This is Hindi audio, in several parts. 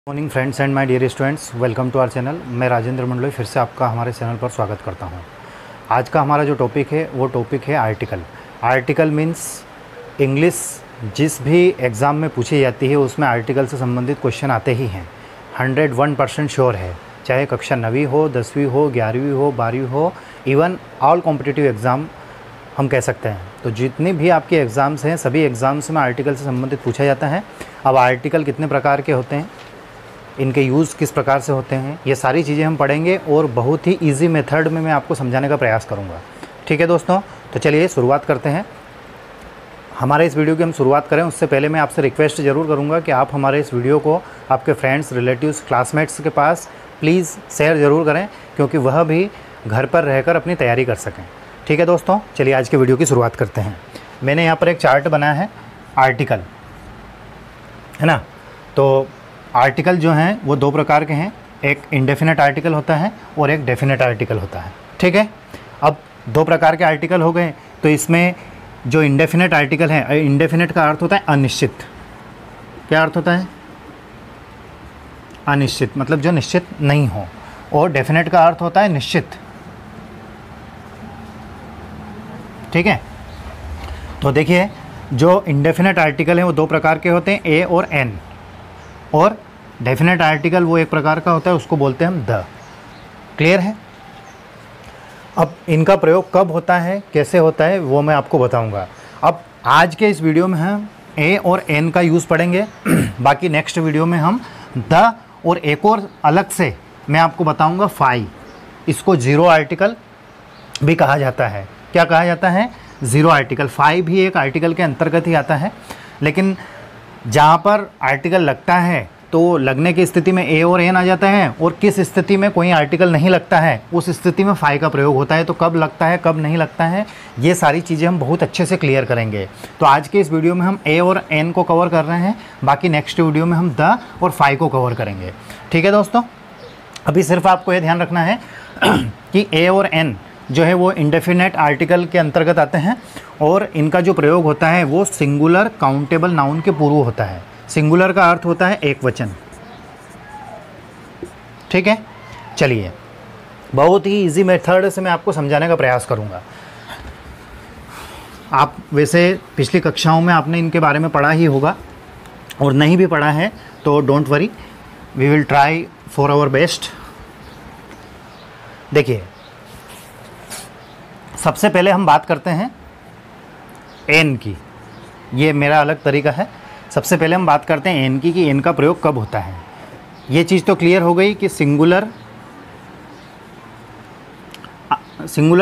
Morning friends and my dear students, welcome to our channel. मैं राजेंद्र मंडलोई फिर से आपका हमारे चैनल पर स्वागत करता हूं। आज का हमारा जो टॉपिक है वो टॉपिक है आर्टिकल। आर्टिकल मीन्स इंग्लिश जिस भी एग्ज़ाम में पूछी जाती है उसमें आर्टिकल से संबंधित क्वेश्चन आते ही हैं। 101% श्योर है, चाहे कक्षा 9वीं हो, 10वीं हो, 11वीं हो, 12वीं हो, इवन ऑल कॉम्पिटिटिव एग्ज़ाम हम कह सकते हैं। तो जितनी भी आपके एग्ज़ाम्स हैं सभी एग्ज़ाम्स में आर्टिकल से संबंधित पूछा जाता है। अब आर्टिकल कितने प्रकार के होते हैं, इनके यूज़ किस प्रकार से होते हैं, ये सारी चीज़ें हम पढ़ेंगे और बहुत ही इजी मेथड में मैं आपको समझाने का प्रयास करूँगा। ठीक है दोस्तों, तो चलिए शुरुआत करते हैं। हमारे इस वीडियो की हम शुरुआत करें उससे पहले मैं आपसे रिक्वेस्ट ज़रूर करूँगा कि आप हमारे इस वीडियो को आपके फ्रेंड्स, रिलेटिव्स, क्लासमेट्स के पास प्लीज़ शेयर ज़रूर करें, क्योंकि वह भी घर पर रहकर अपनी तैयारी कर सकें। ठीक है दोस्तों, चलिए आज के वीडियो की शुरुआत करते हैं। मैंने यहाँ पर एक चार्ट बनाया है आर्टिकल, है ना। तो आर्टिकल जो हैं वो दो प्रकार के हैं, एक इंडेफिनेट आर्टिकल होता है और एक डेफिनेट आर्टिकल होता है। ठीक है, अब दो प्रकार के आर्टिकल हो गए। तो इसमें जो इंडेफिनेट आर्टिकल है, इंडेफिनेट का अर्थ होता है अनिश्चित। क्या अर्थ होता है? अनिश्चित, मतलब जो निश्चित नहीं हो। और डेफिनेट का अर्थ होता है निश्चित। ठीक है, तो देखिए जो इंडेफिनेट आर्टिकल है वो दो प्रकार के होते हैं, ए और एन। और डेफिनेट आर्टिकल वो एक प्रकार का होता है, उसको बोलते हैं हम द। क्लियर है? अब इनका प्रयोग कब होता है, कैसे होता है, वो मैं आपको बताऊंगा। अब आज के इस वीडियो में हम ए और एन का यूज़ पढ़ेंगे बाकी नेक्स्ट वीडियो में हम द और एक और अलग से मैं आपको बताऊंगा फाई। इसको ज़ीरो आर्टिकल भी कहा जाता है। क्या कहा जाता है? Zero article. फाई भी एक आर्टिकल के अंतर्गत ही आता है, लेकिन जहाँ पर आर्टिकल लगता है तो लगने की स्थिति में ए और एन आ जाता है, और किस स्थिति में कोई आर्टिकल नहीं लगता है उस स्थिति में फाई का प्रयोग होता है। तो कब लगता है कब नहीं लगता है, ये सारी चीज़ें हम बहुत अच्छे से क्लियर करेंगे। तो आज के इस वीडियो में हम ए और एन को कवर कर रहे हैं, बाकी नेक्स्ट वीडियो में हम द और फाई को कवर करेंगे। ठीक है दोस्तों, अभी सिर्फ आपको ये ध्यान रखना है कि ए और एन जो है वो इंडेफिनेट आर्टिकल के अंतर्गत आते हैं, और इनका जो प्रयोग होता है वो सिंगुलर काउंटेबल नाउन के पूर्व होता है। सिंगुलर का अर्थ होता है एक वचन। ठीक है, चलिए बहुत ही इजी मेथड से मैं आपको समझाने का प्रयास करूंगा। आप वैसे पिछली कक्षाओं में आपने इनके बारे में पढ़ा ही होगा, और नहीं भी पढ़ा है तो don't worry, we will try for our best. देखिए सबसे पहले हम बात करते हैं एन की। ये मेरा अलग तरीका है। सबसे पहले हम बात करते हैं एन की, कि एन का प्रयोग कब होता है। ये चीज़ तो क्लियर हो गई कि सिंगुलर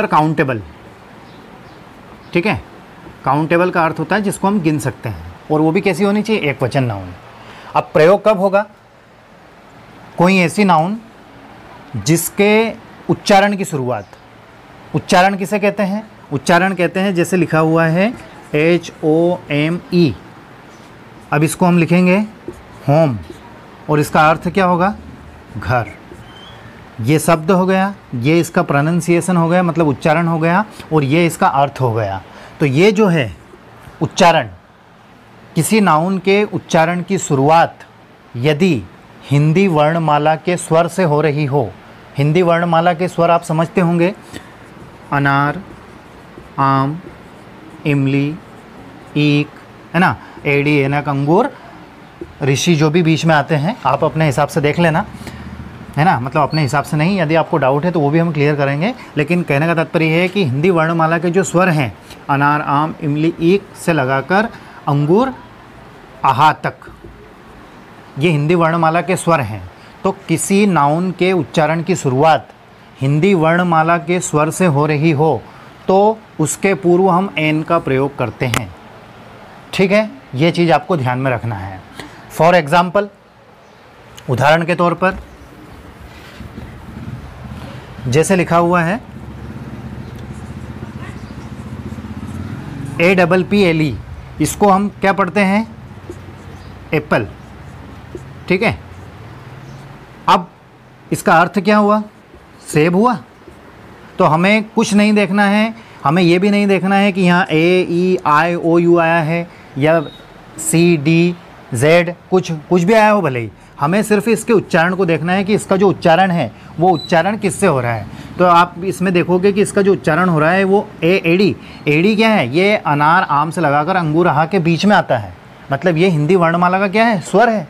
काउंटेबल। ठीक है, काउंटेबल का अर्थ होता है जिसको हम गिन सकते हैं, और वो भी कैसी होनी चाहिए? एक वचन नाउन। अब प्रयोग कब होगा? कोई ऐसी नाउन जिसके उच्चारण की शुरुआत, उच्चारण किसे कहते हैं? उच्चारण कहते हैं जैसे लिखा हुआ है HOME। अब इसको हम लिखेंगे होम, और इसका अर्थ क्या होगा? घर। ये शब्द हो गया, ये इसका प्रोनाउंसिएशन हो गया, मतलब उच्चारण हो गया, और ये इसका अर्थ हो गया। तो ये जो है उच्चारण, किसी नाउन के उच्चारण की शुरुआत यदि हिंदी वर्णमाला के स्वर से हो रही हो। हिंदी वर्णमाला के स्वर आप समझते होंगे, अनार, आम, इमली, ईक, है ना, एड़ी, एनक, अंगूर, ऋषि, जो भी बीच में आते हैं आप अपने हिसाब से देख लेना, है ना। मतलब अपने हिसाब से नहीं, यदि आपको डाउट है तो वो भी हम क्लियर करेंगे, लेकिन कहने का तात्पर्य है कि हिंदी वर्णमाला के जो स्वर हैं, अनार, आम, इमली, ईक से लगाकर अंगूर, आहा तक, ये हिंदी वर्णमाला के स्वर हैं। तो किसी नाउन के उच्चारण की शुरुआत हिंदी वर्णमाला के स्वर से हो रही हो तो उसके पूर्व हम एन का प्रयोग करते हैं। ठीक है, ये चीज़ आपको ध्यान में रखना है। फॉर एग्जाम्पल, उदाहरण के तौर पर जैसे लिखा हुआ है APPLE, इसको हम क्या पढ़ते हैं? एप्पल। ठीक है, अब इसका अर्थ क्या हुआ? सेब हुआ। तो हमें कुछ नहीं देखना है, हमें ये भी नहीं देखना है कि यहाँ AEIOU आया है या CD Z कुछ भी आया हो भले ही, हमें सिर्फ इसके उच्चारण को देखना है कि इसका जो उच्चारण है वो उच्चारण किससे हो रहा है। तो आप इसमें देखोगे कि इसका जो उच्चारण हो रहा है वो एडी। एडी क्या है? ये अनार आम से लगाकर अंगूर आहा के बीच में आता है, मतलब ये हिंदी वर्णमाला का क्या है? स्वर है।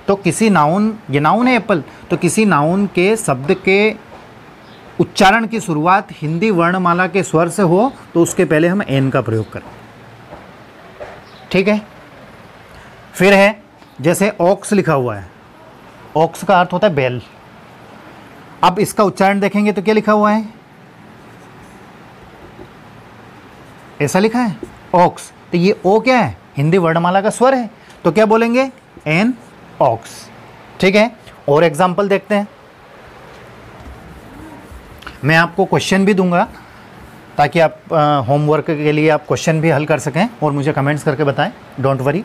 तो किसी नाउन, ये नाउन है एप्पल, तो किसी नाउन के शब्द के उच्चारण की शुरुआत हिंदी वर्णमाला के स्वर से हो तो उसके पहले हम एन का प्रयोग करें। ठीक है। फिर है जैसे ऑक्स लिखा हुआ है, ऑक्स का अर्थ होता है बैल। अब इसका उच्चारण देखेंगे तो क्या लिखा हुआ है? ऐसा लिखा है ऑक्स। तो ये ओ क्या है? हिंदी वर्णमाला का स्वर है, तो क्या बोलेंगे? An ox. ठीक है। और एग्जाम्पल देखते हैं। मैं आपको क्वेश्चन भी दूंगा ताकि आप होमवर्क के लिए आप क्वेश्चन भी हल कर सकें और मुझे कमेंट्स करके बताएं, डोंट वरी।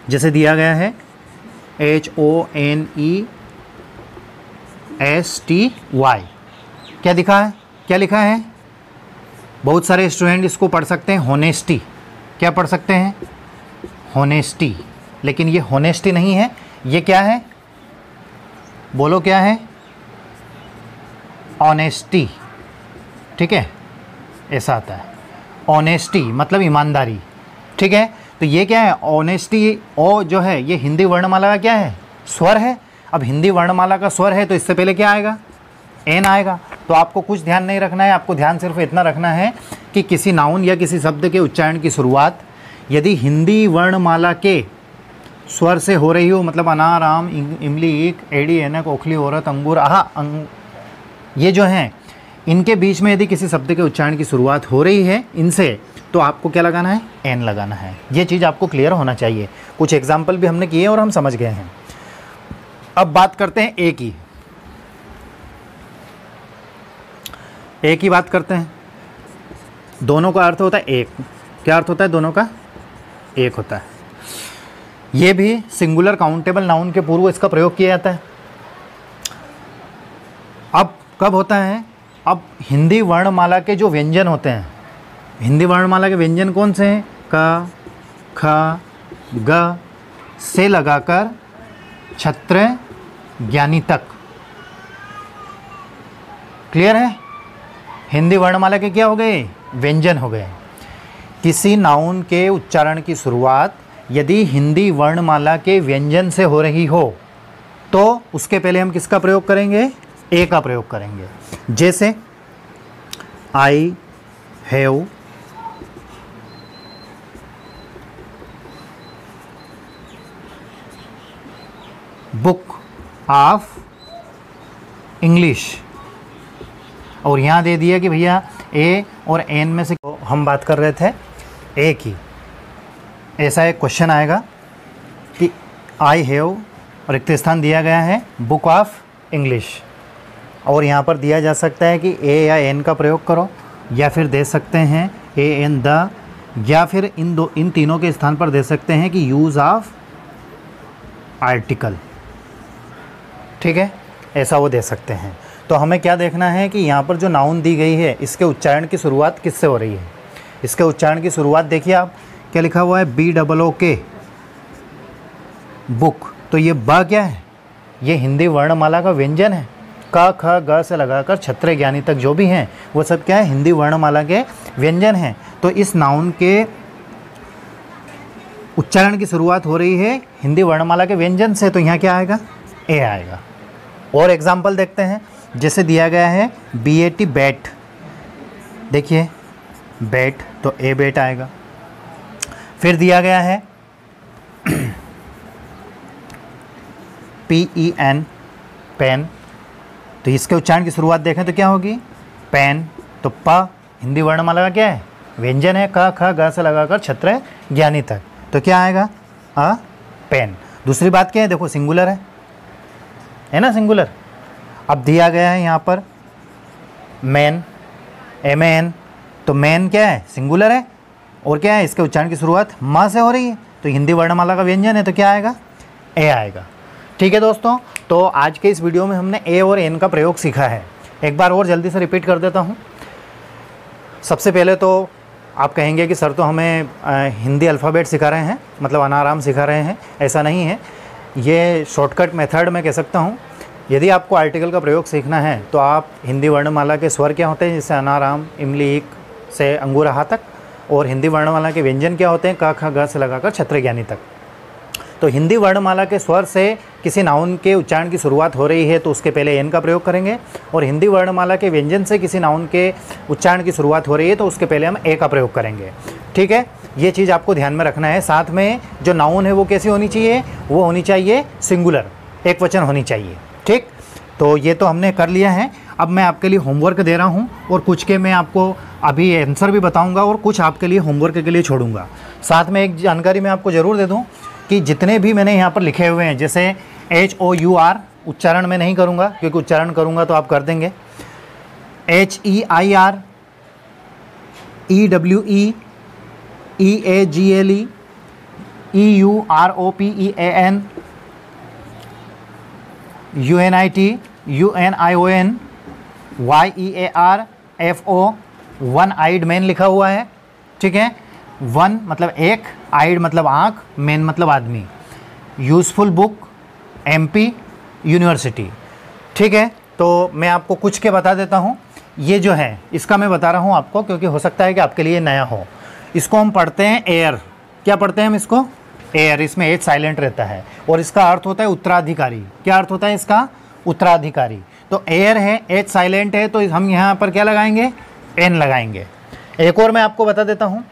जैसे दिया गया है HONESTY, क्या दिखा है? क्या लिखा है? बहुत सारे स्टूडेंट इसको पढ़ सकते हैं होनेस्टी। क्या पढ़ सकते हैं? होनेस्टी। लेकिन ये होनेस्टी नहीं है, ये क्या है? बोलो क्या है? ऑनेस्टी। ठीक है, ऐसा आता है। ऑनेस्टी मतलब ईमानदारी। ठीक है। तो ये क्या है? ऑनेस्टी, ओ जो है ये हिंदी वर्णमाला का क्या है? स्वर है। अब हिंदी वर्णमाला का स्वर है तो इससे पहले क्या आएगा? एन आएगा। तो आपको कुछ ध्यान नहीं रखना है, आपको ध्यान सिर्फ इतना रखना है कि किसी नाउन या किसी शब्द के उच्चारण की शुरुआत यदि हिंदी वर्णमाला के स्वर से हो रही हो, मतलब अनार आम इमली ईख एड़ी ऐनक ओखली औरत अंगूर आहा ये जो हैं इनके बीच में यदि किसी शब्द के उच्चारण की शुरुआत हो रही है इनसे, तो आपको क्या लगाना है? एन लगाना है। ये चीज़ आपको क्लियर होना चाहिए। कुछ एग्जाम्पल भी हमने किए और हम समझ गए हैं। अब बात करते हैं ए की। ए की बात करते हैं। दोनों का अर्थ होता है एक। क्या अर्थ होता है दोनों का? एक होता है। ये भी सिंगुलर काउंटेबल नाउन के पूर्व इसका प्रयोग किया जाता है। अब कब होता है? अब हिंदी वर्णमाला के जो व्यंजन होते हैं, हिंदी वर्णमाला के व्यंजन कौन से हैं? क, ख, ग से लगाकर छत्र ज्ञानी तक। क्लियर है? हिंदी वर्णमाला के क्या हो गए? व्यंजन हो गए। किसी नाउन के उच्चारण की शुरुआत यदि हिंदी वर्णमाला के व्यंजन से हो रही हो तो उसके पहले हम किसका प्रयोग करेंगे? ए का प्रयोग करेंगे। जैसे I have book of English, और यहाँ दे दिया कि भैया ए और एन में से हम बात कर रहे थे ए की। ऐसा एक क्वेश्चन आएगा कि आई हैव और रिक्त स्थान दिया गया है बुक ऑफ इंग्लिश, और यहाँ पर दिया जा सकता है कि ए या एन का प्रयोग करो, या फिर दे सकते हैं ए एन द, या फिर इन तीनों के स्थान पर दे सकते हैं कि यूज़ ऑफ आर्टिकल। ठीक है, ऐसा वो दे सकते हैं। तो हमें क्या देखना है कि यहाँ पर जो नाउन दी गई है इसके उच्चारण की शुरुआत किससे हो रही है? इसके उच्चारण की शुरुआत देखिए आप, क्या लिखा हुआ है? BOOK book. तो ये ब क्या है? ये हिंदी वर्णमाला का व्यंजन है। क ख ग से लगाकर छत्र ज्ञानी तक जो भी हैं वो सब क्या है? हिंदी वर्णमाला के व्यंजन हैं। तो इस नाउन के उच्चारण की शुरुआत हो रही है हिंदी वर्णमाला के व्यंजन से, तो यहाँ क्या आएगा? ए आएगा। और एग्जाम्पल देखते हैं। जैसे दिया गया है BAT बैट, देखिए बैट, तो ए बैट आएगा। फिर दिया गया है PEN पेन, तो इसके उच्चारण की शुरुआत देखें तो क्या होगी? पेन। तो प हिंदी वर्णमाला का क्या है? व्यंजन है। क ख ग से लगाकर छत्र ज्ञानी तक, तो क्या आएगा? पेन। दूसरी बात क्या है? देखो सिंगुलर है ना, सिंगुलर। अब दिया गया है यहाँ पर मैन, MAN, तो मैन क्या है? सिंगुलर है। और क्या है? इसके उच्चारण की शुरुआत म से हो रही है, तो हिंदी वर्णमाला का व्यंजन है, तो क्या आएगा? ए आएगा। ठीक है दोस्तों, तो आज के इस वीडियो में हमने ए और एन का प्रयोग सीखा है। एक बार और जल्दी से रिपीट कर देता हूँ। सबसे पहले तो आप कहेंगे कि सर तो हमें हिंदी अल्फ़ाबेट सिखा रहे हैं, मतलब अनाराम सिखा रहे हैं। ऐसा नहीं है। ये शॉर्टकट मेथड मैं कह सकता हूँ। यदि आपको आर्टिकल का प्रयोग सीखना है तो आप हिंदी वर्णमाला के स्वर क्या होते हैं, जैसे अनाराम, इमली, ईक से अंगूरहा तक, और हिंदी वर्णमाला के व्यंजन क्या होते हैं, क ख ग से लगाकर छत्रज्ञानी तक। तो हिंदी वर्णमाला के स्वर से किसी नाउन के उच्चारण की शुरुआत हो रही है तो उसके पहले एन का प्रयोग करेंगे, और हिंदी वर्णमाला के व्यंजन से किसी नाउन के उच्चारण की शुरुआत हो रही है तो उसके पहले हम ए का प्रयोग करेंगे। ठीक है, ये चीज़ आपको ध्यान में रखना है। साथ में जो नाउन है वो कैसी होनी चाहिए, वो होनी चाहिए सिंगुलर, एक वचन होनी चाहिए। ठीक, तो ये तो हमने कर लिया है। अब मैं आपके लिए होमवर्क दे रहा हूँ, और कुछ के मैं आपको अभी आंसर भी बताऊँगा और कुछ आपके लिए होमवर्क के लिए छोड़ूंगा। साथ में एक जानकारी मैं आपको ज़रूर दे दूँ कि जितने भी मैंने यहाँ पर लिखे हुए हैं, जैसे HOUR उच्चारण मैं नहीं करूँगा, क्योंकि उच्चारण करूँगा तो आप कर देंगे। HEIR, EWE, EAGLE, EUROPEAN, UNIT, UNION, YEAR, FO, one eyed man लिखा हुआ है। ठीक है, वन मतलब एक, आइड मतलब आँख, मैन मतलब आदमी। Useful book, MP, university. ठीक है, तो मैं आपको कुछ के बता देता हूँ। ये जो है इसका मैं बता रहा हूँ आपको, क्योंकि हो सकता है कि आपके लिए नया हो। इसको हम पढ़ते हैं एयर। क्या पढ़ते हैं हम इसको? एयर। इसमें एच साइलेंट रहता है और इसका अर्थ होता है उत्तराधिकारी। क्या अर्थ होता है इसका? उत्तराधिकारी। तो एयर है, एच साइलेंट है, तो हम यहाँ पर क्या लगाएंगे? एन लगाएंगे। एक और मैं आपको बता देता हूँ,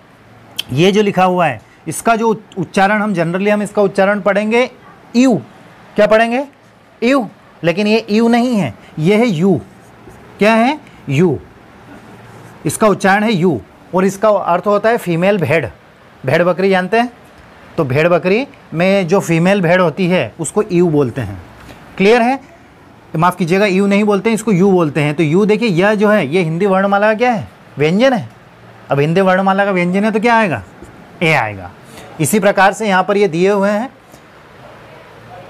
ये जो लिखा हुआ है इसका जो उच्चारण हम जनरली हम इसका उच्चारण पढ़ेंगे यू। क्या पढ़ेंगे? यू। लेकिन ये यू नहीं है, ये है यू। क्या है? यू। इसका उच्चारण है यू, और इसका अर्थ होता है फीमेल भेड़। भेड़ बकरी जानते हैं? तो भेड़ बकरी में जो फीमेल भेड़ होती है उसको यू बोलते हैं। क्लियर है? माफ़ कीजिएगा, यू नहीं बोलते हैं, इसको यू बोलते हैं। तो यू देखिए, यह जो है ये हिंदी वर्णमाला का क्या है? व्यंजन है। अब हिंदी वर्णमाला का व्यंजन है तो क्या आएगा? ए आएगा। इसी प्रकार से यहाँ पर ये दिए हुए हैं,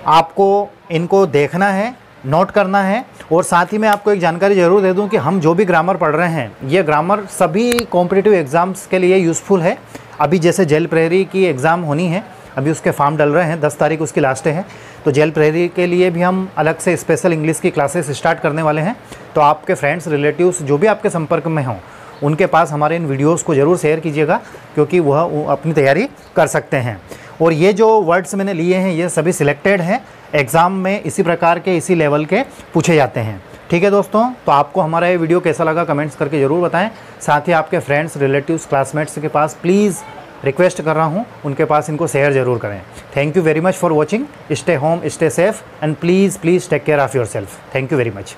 आपको इनको देखना है, नोट करना है। और साथ ही मैं आपको एक जानकारी ज़रूर दे दूं कि हम जो भी ग्रामर पढ़ रहे हैं, ये ग्रामर सभी कॉम्पिटिटिव एग्ज़ाम्स के लिए यूज़फुल है। अभी जैसे जेल प्रहरी की एग्ज़ाम होनी है, अभी उसके फॉर्म डल रहे हैं, 10 तारीख उसकी लास्ट है। तो जेल प्रहरी के लिए भी हम अलग से स्पेशल इंग्लिश की क्लासेस स्टार्ट करने वाले हैं। तो आपके फ्रेंड्स, रिलेटिव्स जो भी आपके संपर्क में हों, उनके पास हमारे इन वीडियोस को ज़रूर शेयर कीजिएगा, क्योंकि वह अपनी तैयारी कर सकते हैं। और ये जो वर्ड्स मैंने लिए हैं ये सभी सिलेक्टेड हैं, एग्ज़ाम में इसी प्रकार के, इसी लेवल के पूछे जाते हैं। ठीक है दोस्तों, तो आपको हमारा ये वीडियो कैसा लगा कमेंट्स करके ज़रूर बताएं। साथ ही आपके फ्रेंड्स, रिलेटिव्स, क्लासमेट्स के पास प्लीज़ रिक्वेस्ट कर रहा हूँ, उनके पास इनको शेयर ज़रूर करें। Thank you very much for watching. Stay home, stay safe, and please take care of yourself. Thank you very much.